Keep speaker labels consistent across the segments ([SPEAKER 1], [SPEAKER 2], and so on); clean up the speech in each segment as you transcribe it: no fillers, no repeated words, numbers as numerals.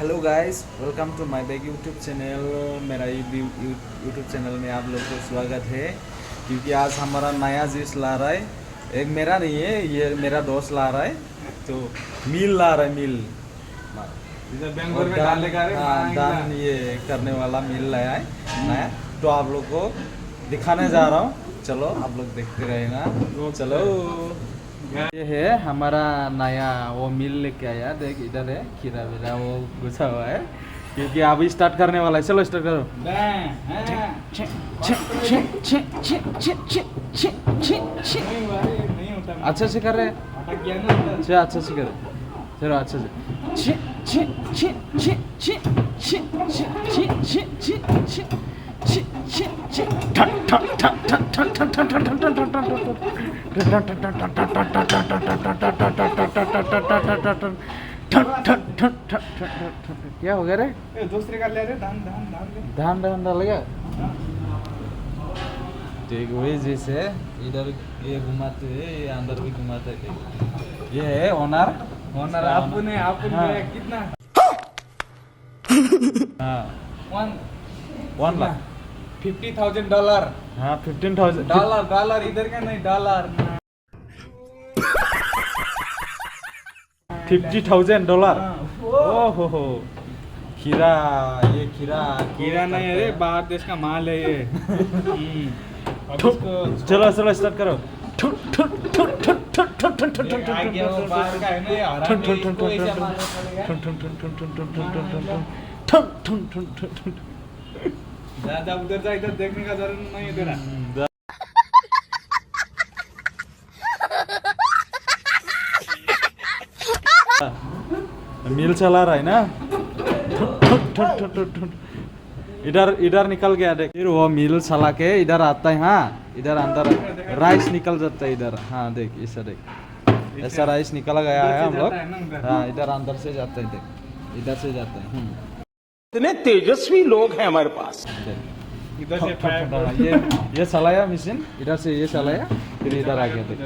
[SPEAKER 1] Hello guys, welcome to my bag YouTube channel. मेरा YouTube channel में आप लोग को स्वागत है। क्योंकि आज हमारा नया डिश ला रहा है। एक मेरा नहीं है, ये मेरा दोस्त ला रहा है। तो मील ला रहा है, मील दान ये करने वाला मील लाया है नया। तो आप लोग को दिखाने जा रहा हूँ, चलो आप लोग देखते रहेगा। चलो, ये है हमारा नया वो मिल लेके आया। देख इधर है खीरा वीरा वो घुसा हुआ है, क्योंकि अभी स्टार्ट करने वाला है। चलो स्टार्ट करो। अच्छा से कर रहे हैं, अच्छा से करो। चलो अच्छा से क्या हो गया रे?
[SPEAKER 2] दूसरे का ले रहे धान
[SPEAKER 1] डाल गया। ठीक वही जैसे इधर ये घुमाते हैं, ये अंदर भी घुमाते हैं। ये है ओनर
[SPEAKER 2] आपने कितना?
[SPEAKER 1] हाँ, 1 लाख
[SPEAKER 2] $50,000।
[SPEAKER 1] हाँ, 15,000
[SPEAKER 2] डॉलर इधर का नहीं, डॉलर।
[SPEAKER 1] $50,000। ओहो, खीरा
[SPEAKER 2] कीड़ा नहीं है रे, बाहर देश का माल है ये।
[SPEAKER 1] चलो स्टार्ट करो।
[SPEAKER 2] बाहर का है ना, ये हरा नहीं, इसको ऐसे मारना पड़ेगा। ज्यादा उधर जा, इधर देखने का जरूरत नहीं है तेरा।
[SPEAKER 1] मिल चला रहा है ना। इधर निकल गया देख। फिर वो मिल चला के इधर आता है। हाँ, इधर अंदर राइस निकल जाता है इधर। हाँ देख, ऐसा देख, ऐसा राइस निकल गया है हम लोग। हाँ, इधर अंदर से जाता है, देख इधर से जाता है।
[SPEAKER 3] इतने तेजस्वी लोग हैं हमारे पास।
[SPEAKER 2] इधर से
[SPEAKER 1] ये चलाया मशीन, इधर से ये चलाया, फिर इधर आ गया। देख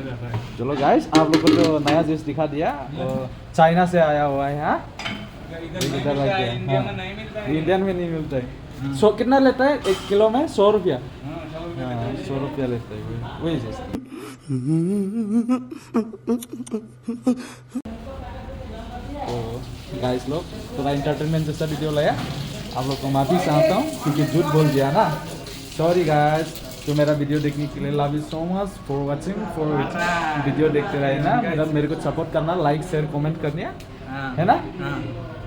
[SPEAKER 1] चलो गाइस, आप लोग को जो नया डिश दिखा दिया वो चाइना से आया हुआ है। हाँ, इधर लग गया।
[SPEAKER 2] इंडिया में नहीं मिलता है।
[SPEAKER 1] इंडियन में नहीं मिलता है। कितना लेता है 1 किलो में? 100 रुपया। हाँ, 100 रुपया लेता है वही चीज। तो गाइस लोग, थोड़ा इंटरटेनमेंट जैसा वीडियो लाया। आप लोग को माफी चाहता हूँ क्योंकि झूठ बोल दिया ना, सॉरी गाइस। तो मेरा वीडियो देखने के लिए love you so much for watching. Video देखते रहे ना, मेरे को सपोर्ट करना, लाइक शेयर कमेंट करना है ना।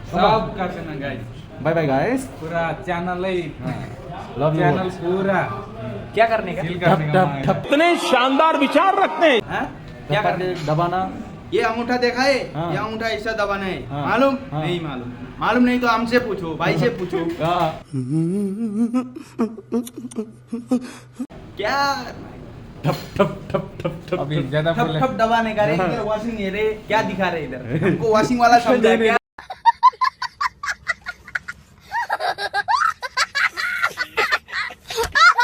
[SPEAKER 2] सब करना गाइस।
[SPEAKER 1] Bye bye guys.
[SPEAKER 2] पूरा चैनल ही,
[SPEAKER 1] लव यू।
[SPEAKER 2] चैनल पूरा क्या करने का?
[SPEAKER 3] इतने शानदार विचार रखते हैं।
[SPEAKER 2] क्या करने?
[SPEAKER 1] दबाना।
[SPEAKER 2] ये अंगूठा देखा है?
[SPEAKER 1] हाँ।
[SPEAKER 2] ये अंगूठा ऐसा दबाना है।
[SPEAKER 1] हाँ।
[SPEAKER 2] मालूम?
[SPEAKER 1] हाँ।
[SPEAKER 2] नहीं मालूम। मालूम नहीं तो हमसे पूछो, भाई से पूछो। क्या
[SPEAKER 1] अभी ज्यादा
[SPEAKER 2] ठप दबाने का रे? इधर वॉशिंग है रे, क्या दिखा रहे इधर? हमको वॉशिंग वाला समझा क्या?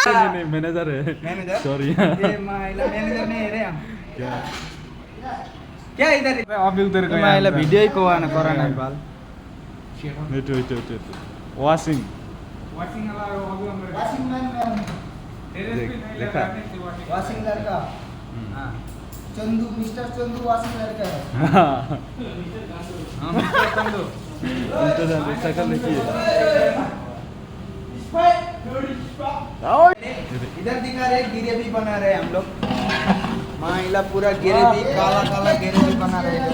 [SPEAKER 1] नहीं, मैनेजर है।
[SPEAKER 2] मैनेजर?
[SPEAKER 1] सॉरी।
[SPEAKER 2] ये महिला मैनेजर नहीं है रे हम। क्या इधर?
[SPEAKER 1] अभी उधर गया।
[SPEAKER 2] महिला वीडियो ही को आना कोराना बाल।
[SPEAKER 1] वॉशिंग
[SPEAKER 2] वॉशिंग वाला अभी हम
[SPEAKER 1] देखा।
[SPEAKER 2] वॉशिंग लड़का। हां, चंदू, मिस्टर चंदू वॉशिंग लड़का है।
[SPEAKER 1] हाँ,
[SPEAKER 2] हां, मिस्टर चंदू।
[SPEAKER 1] शक्ल देखिए।
[SPEAKER 2] इधर दिखा रहे गिरेवी बना रहे हम लोग। महिला पूरा गिरेवी, काला काला गिरेवी बना रहे हैं।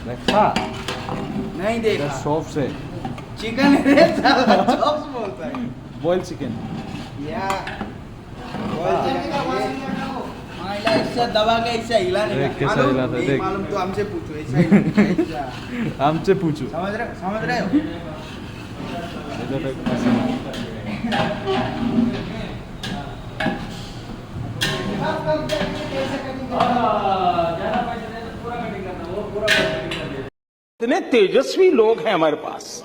[SPEAKER 1] देखा
[SPEAKER 2] नहीं देखा।
[SPEAKER 1] शॉप से
[SPEAKER 2] चिकन है साला, चॉप्स बोलता है।
[SPEAKER 1] Boil chicken.
[SPEAKER 2] या महिला ऐसा दबा के ऐसा हिलाने
[SPEAKER 1] देख
[SPEAKER 2] का।
[SPEAKER 1] कैसा
[SPEAKER 2] मालूम?
[SPEAKER 1] हिलाता है,
[SPEAKER 2] नहीं
[SPEAKER 1] देख।
[SPEAKER 2] मालूम तो हमसे पूछो, ऐसा हिलाने।
[SPEAKER 1] हमसे पूछो।
[SPEAKER 2] समझ रहे हो?
[SPEAKER 1] इधर एक
[SPEAKER 3] इतने तेजस्वी लोग हैं हमारे पास।